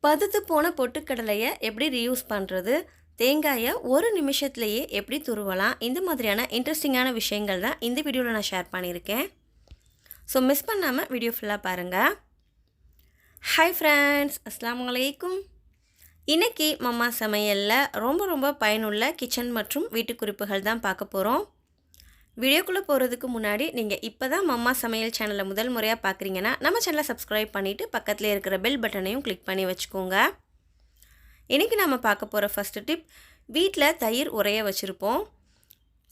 பழுத்து போன பொட்டுக்கடலையை எப்படி ரீயூஸ் பண்ணுறது, தேங்காயை ஒரு நிமிஷத்துலேயே எப்படி துருவலாம், இந்த மாதிரியான இன்ட்ரெஸ்டிங்கான விஷயங்கள் தான் இந்த வீடியோவில் நான் ஷேர் பண்ணியிருக்கேன். ஸோ மிஸ் பண்ணாமல் வீடியோ ஃபுல்லாக பாருங்கள். ஹாய் ஃப்ரெண்ட்ஸ், அஸ்ஸலாமு அலைக்கும். இன்றைக்கி மம்மா சமையலில் ரொம்ப பயனுள்ள கிச்சன் மற்றும் வீட்டு குறிப்புகள் தான் பார்க்க போகிறோம். வீடியோக்குள்ளே போகிறதுக்கு முன்னாடி நீங்கள் இப்போ தான் மம்மா சமையல் சேனலை முதல் முறையாக பார்க்குறீங்கன்னா நம்ம சேனலை சப்ஸ்கிரைப் பண்ணிவிட்டு பக்கத்தில் இருக்கிற பெல் பட்டனையும் கிளிக் பண்ணி வச்சுக்கோங்க. இன்றைக்கி நம்ம பார்க்க போகிற ஃபஸ்ட்டு டிப், வீட்டில் தயிர் உரைய வச்சுருப்போம்.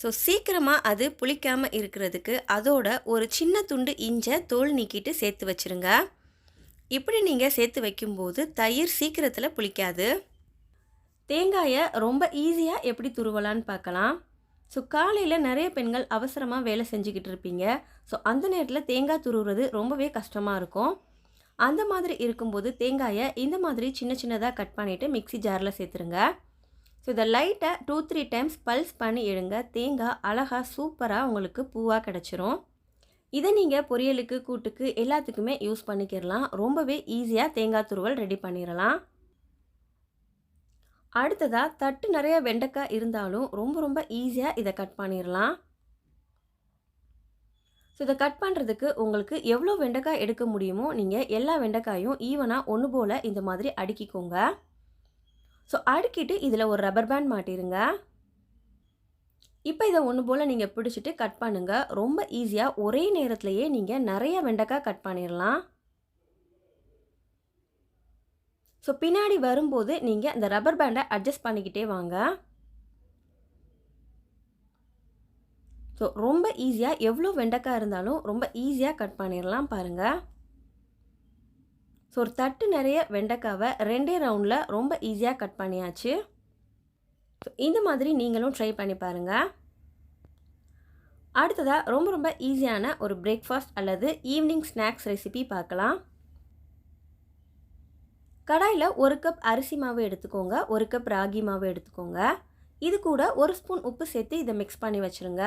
ஸோ சீக்கிரமாக அது புளிக்காமல் இருக்கிறதுக்கு அதோட ஒரு சின்ன துண்டு இஞ்சை தோல் நீக்கிட்டு சேர்த்து வச்சுருங்க. இப்படி நீங்கள் சேர்த்து வைக்கும்போது தயிர் சீக்கிரத்தில் புளிக்காது. தேங்காயை ரொம்ப ஈஸியாக எப்படி துருவலான்னு பார்க்கலாம். ஸோ காலையில் நிறைய பெண்கள் அவசரமாக வேலை செஞ்சுக்கிட்டு இருப்பீங்க. ஸோ அந்த நேரத்தில் தேங்காய் துருவுறது ரொம்பவே கஷ்டமாக இருக்கும். அந்த மாதிரி இருக்கும்போது தேங்காயை இந்த மாதிரி சின்னதாக கட் பண்ணிவிட்டு மிக்ஸி ஜாரில் சேர்த்துருங்க. ஸோ இதை லைட்டாக 2-3 டைம்ஸ் பல்ஸ் பண்ணி எடுங்க. தேங்காய் அழகாக சூப்பராக உங்களுக்கு பூவாக கிடச்சிரும். இதை நீங்கள் பொரியலுக்கு, கூட்டுக்கு எல்லாத்துக்குமே யூஸ் பண்ணிக்கிடலாம். ரொம்பவே ஈஸியாக தேங்காய் துருவல் ரெடி பண்ணிடலாம். அடுத்ததாக தட்டு நிறைய வெண்டைக்காய் இருந்தாலும் ரொம்ப ஈஸியாக இதை கட் பண்ணிடலாம். ஸோ இதை கட் பண்ணுறதுக்கு உங்களுக்கு எவ்வளோ வெண்டைக்காய் எடுக்க முடியுமோ நீங்கள் எல்லா வெண்டைக்காயும் ஈவனாக ஒன்று போல் இந்த மாதிரி அடுக்கிக்கோங்க. ஸோ அடுக்கிட்டு இதில் ஒரு ரப்பர் பேண்ட் மாட்டிடுங்க. இப்போ இதை ஒன்று போல் நீங்கள் பிடிச்சிட்டு கட் பண்ணுங்கள். ரொம்ப ஈஸியாக ஒரே நேரத்துலையே நீங்கள் நிறைய வெண்டைக்காய் கட் பண்ணிடலாம். ஸோ பின்னாடி வரும்போது நீங்கள் அந்த ரப்பர் பேண்டை அட்ஜஸ்ட் பண்ணிக்கிட்டே வாங்க. ஸோ ரொம்ப ஈஸியாக எவ்வளோ வெண்டைக்காய் இருந்தாலும் ரொம்ப ஈஸியாக கட் பண்ணிடலாம் பாருங்கள். ஸோ ஒரு தட்டு நிறைய வெண்டைக்காவை 2 ரவுண்டில் ரொம்ப ஈஸியாக கட் பண்ணியாச்சு. ஸோ இந்த மாதிரி நீங்களும் ட்ரை பண்ணி பாருங்கள். அடுத்ததாக ரொம்ப ஈஸியான ஒரு பிரேக்ஃபாஸ்ட் அல்லது ஈவினிங் ஸ்நாக்ஸ் ரெசிபி பார்க்கலாம். கடாயில் 1 கப் அரிசி மாவு எடுத்துக்கோங்க, 1 கப் ராகி மாவு எடுத்துக்கோங்க. இது கூட 1 ஸ்பூன் உப்பு சேர்த்து இதை மிக்ஸ் பண்ணி வச்சுருங்க.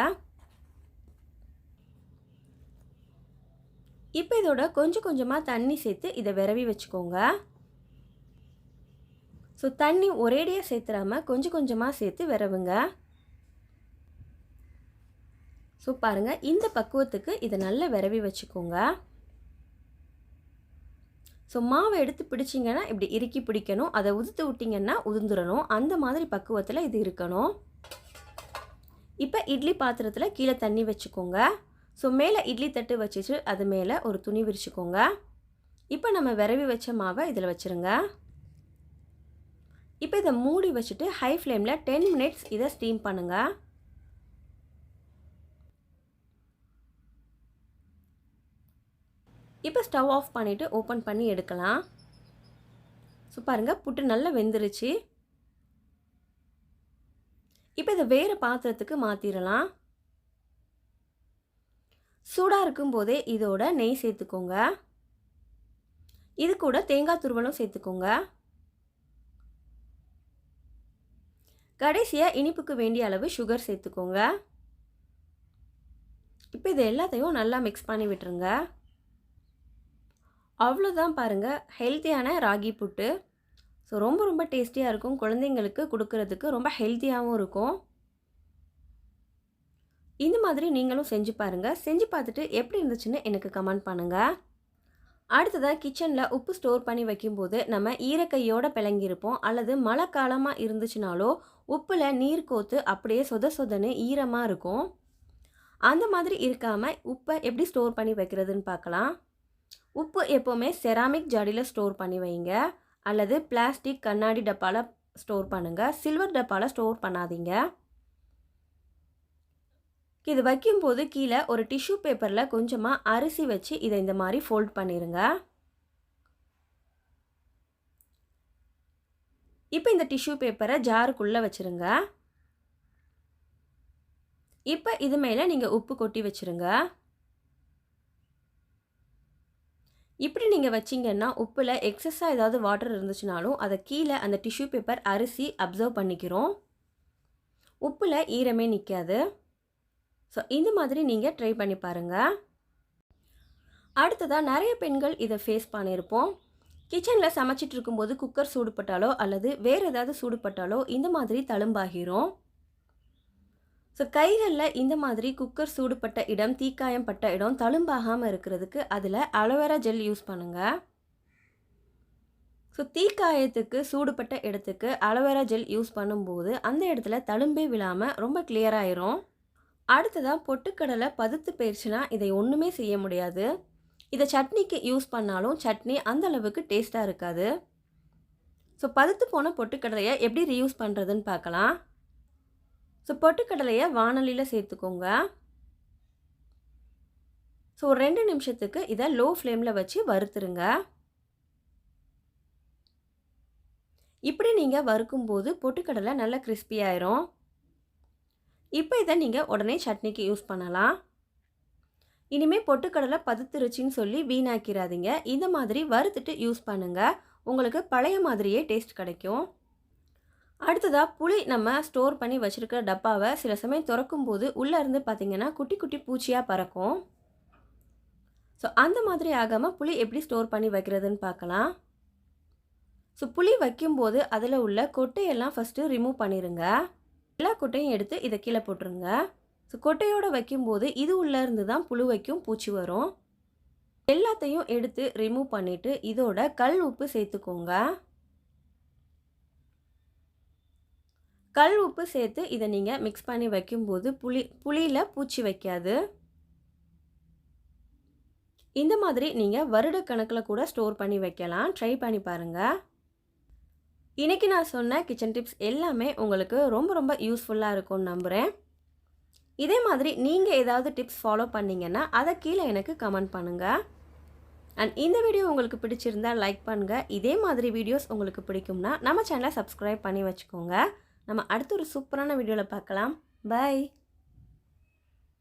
இப்போ இதோட கொஞ்சமாக தண்ணி சேர்த்து இதை விரவி வச்சுக்கோங்க. ஸோ தண்ணி ஒரேடியாக சேர்த்துறாமல் கொஞ்சமாக சேர்த்து விரவுங்க. ஸோ பாருங்கள், இந்த பக்குவத்துக்கு இதை நல்லா விரவி வச்சுக்கோங்க. ஸோ மாவை எடுத்து பிடிச்சிங்கன்னா இப்படி இறுக்கி பிடிக்கணும். அதை உதுத்து விட்டிங்கன்னா உதிர்ந்துடணும். அந்த மாதிரி பக்குவத்தில் இது இருக்கணும். இப்போ இட்லி பாத்திரத்தில் கீழே தண்ணி வச்சுக்கோங்க. ஸோ மேலே இட்லி தட்டு வச்சுட்டு அது மேலே ஒரு துணி விரிச்சுக்கோங்க. இப்போ நம்ம விரவி வச்ச மாவை இதில் வச்சுருங்க. இப்போ இதை மூடி வச்சுட்டு ஹை ஃப்ளேமில் 10 மினிட்ஸ் இதை ஸ்டீம் பண்ணுங்கள். இப்போ ஸ்டவ் ஆஃப் பண்ணிவிட்டு ஓப்பன் பண்ணி எடுக்கலாம். ஸோ பாருங்கள், புட்டு நல்லா வெந்துருச்சு. இப்போ இதை வேறு பாத்திரத்துக்கு மாற்றிடலாம். சூடாக இருக்கும்போதே இதோட நெய் சேர்த்துக்கோங்க. இது கூட தேங்காய் துருவலும் சேர்த்துக்கோங்க. கடைசியாக இனிப்புக்கு வேண்டிய அளவு சுகர் சேர்த்துக்கோங்க. இப்போ இது எல்லாத்தையும் நல்லா மிக்ஸ் பண்ணி விட்டுருங்க. அவ்வளோதான் பாருங்கள், ஹெல்த்தியான ராகி புட்டு. ஸோ ரொம்ப டேஸ்டியாக இருக்கும். குழந்தைங்களுக்கு கொடுக்கறதுக்கு ரொம்ப ஹெல்த்தியாகவும் இருக்கும். இந்த மாதிரி நீங்களும் செஞ்சு பாருங்கள். செஞ்சு பார்த்துட்டு எப்படி இருந்துச்சுன்னு எனக்கு கமெண்ட் பண்ணுங்கள். அடுத்ததாக கிச்சனில் உப்பு ஸ்டோர் பண்ணி வைக்கும்போது நம்ம ஈரக்கையோடு பிளங்கியிருப்போம். அல்லது மழை காலமாக இருந்துச்சுனாலோ உப்பில் நீர் கோத்து அப்படியே சொதன்னு ஈரமாக இருக்கும். அந்த மாதிரி இருக்காமல் உப்பை எப்படி ஸ்டோர் பண்ணி வைக்கிறதுன்னு பார்க்கலாம். உப்பு எப்போவுமே செராமிக் ஜாடியில் ஸ்டோர் பண்ணி வைங்க. அல்லது பிளாஸ்டிக் கண்ணாடி டப்பாவில் ஸ்டோர் பண்ணுங்கள். சில்வர் டப்பாவில் ஸ்டோர் பண்ணாதீங்க. இது வைக்கும்போது கீழே ஒரு டிஷ்யூ பேப்பரில் கொஞ்சமாக அரிசி வச்சு இதை இந்த மாதிரி ஃபோல்ட் பண்ணிடுங்க. இப்போ இந்த டிஷ்யூ பேப்பரை ஜாருக்குள்ளே வச்சுருங்க. இப்போ இது மேலே நீங்கள் உப்பு கொட்டி வச்சுருங்க. இப்படி நீங்கள் வச்சிங்கன்னா உப்பில் எக்ஸஸாக ஏதாவது வாட்டர் இருந்துச்சுனாலும் அதை கீழே அந்த டிஷ்யூ பேப்பர் அரிசி அப்சர்வ் பண்ணிக்கிறோம். உப்பில் ஈரமே நிற்காது. ஸோ இந்த மாதிரி நீங்கள் ட்ரை பண்ணி பாருங்கள். அடுத்ததாக நிறைய பெண்கள் இதை ஃபேஸ் பண்ணியிருப்போம். கிச்சனில் சமைச்சிட்டு இருக்கும்போது குக்கர் சூடுபட்டாலோ அல்லது வேறு ஏதாவது சூடுபட்டாலோ இந்த மாதிரி தழும்பாகிரும். ஸோ கைகளில் இந்த மாதிரி குக்கர் சூடுபட்ட இடம், தீக்காயம் பட்ட இடம் தழும்பாகாமல் இருக்கிறதுக்கு அதில் அலோவேரா ஜெல் யூஸ் பண்ணுங்கள். ஸோ தீக்காயத்துக்கு சூடுபட்ட இடத்துக்கு அலோவேரா ஜெல் யூஸ் பண்ணும்போது அந்த இடத்துல தழும்பே விழாமல் ரொம்ப கிளியராகிரும். அடுத்ததாக பொட்டுக்கடலை பதுத்து போயிடுச்சுன்னா இதை ஒன்றுமே செய்ய முடியாது. இதை சட்னிக்கு யூஸ் பண்ணாலும் சட்னி அந்த அளவுக்கு டேஸ்ட்டாக இருக்காது. ஸோ பதுத்து போன பொட்டுக்கடலையை எப்படி ரீயூஸ் பண்ணுறதுன்னு பார்க்கலாம். ஸோ பொட்டுக்கடலையை வாணலியில் சேர்த்துக்கோங்க. ஸோ ஒரு 2 நிமிஷத்துக்கு இதை லோ ஃப்ளேமில் வச்சு வறுத்துருங்க. இப்படி நீங்கள் வறுக்கும்போது பொட்டுக்கடலை நல்லா கிறிஸ்பி ஆயிரும். இப்போ இதை நீங்கள் உடனே சட்னிக்கு யூஸ் பண்ணலாம். இனிமேல் பொட்டுக்கடலை பதுத்துருச்சின்னு சொல்லி வீணாக்கிறாதீங்க. இந்த மாதிரி வறுத்துட்டு யூஸ் பண்ணுங்கள். உங்களுக்கு பழைய மாதிரியே டேஸ்ட் கிடைக்கும். அடுத்ததாக புளி நம்ம ஸ்டோர் பண்ணி வச்சுருக்கிற டப்பாவை சில சமயம் திறக்கும்போது உள்ளே இருந்து பார்த்திங்கன்னா குட்டி குட்டி பூச்சியாக பறக்கும். ஸோ அந்த மாதிரி ஆகாமல் புளி எப்படி ஸ்டோர் பண்ணி வைக்கிறதுன்னு பார்க்கலாம். ஸோ புளி வைக்கும்போது அதில் உள்ள கொட்டையெல்லாம் ஃபஸ்ட்டு ரிமூவ் பண்ணிடுங்க. எல்லா கொட்டையும் எடுத்து இதை கீழே போட்டுருங்க. ஸோ கொட்டையோடு வைக்கும்போது இது உள்ளேருந்து தான் புழு வைக்கும் பூச்சி வரும். எல்லாத்தையும் எடுத்து ரிமூவ் பண்ணிவிட்டு இதோட கல் உப்பு சேர்த்துக்கோங்க. கல் உப்பு சேர்த்து இதை நீங்கள் மிக்ஸ் பண்ணி வைக்கும்போது புளியில் பூச்சி வைக்காது. இந்த மாதிரி நீங்கள் வருட கணக்கில் கூட ஸ்டோர் பண்ணி வைக்கலாம். ட்ரை பண்ணி பாருங்கள். இன்றைக்கி நான் சொன்ன கிச்சன் டிப்ஸ் எல்லாமே உங்களுக்கு ரொம்ப ரொம்ப யூஸ்ஃபுல்லாக இருக்கும்னு நம்புகிறேன். இதே மாதிரி நீங்கள் ஏதாவது டிப்ஸ் ஃபாலோ பண்ணிங்கன்னா அதை கீழே எனக்கு கமெண்ட் பண்ணுங்கள். அண்ட் இந்த வீடியோ உங்களுக்கு பிடிச்சிருந்தால் லைக் பண்ணுங்கள். இதே மாதிரி வீடியோஸ் உங்களுக்கு பிடிக்கும்னா நம்ம சேனலை சப்ஸ்கிரைப் பண்ணி வச்சுக்கோங்க. நம்ம அடுத்த ஒரு சூப்பரான வீடியோவில் பார்க்கலாம். பை.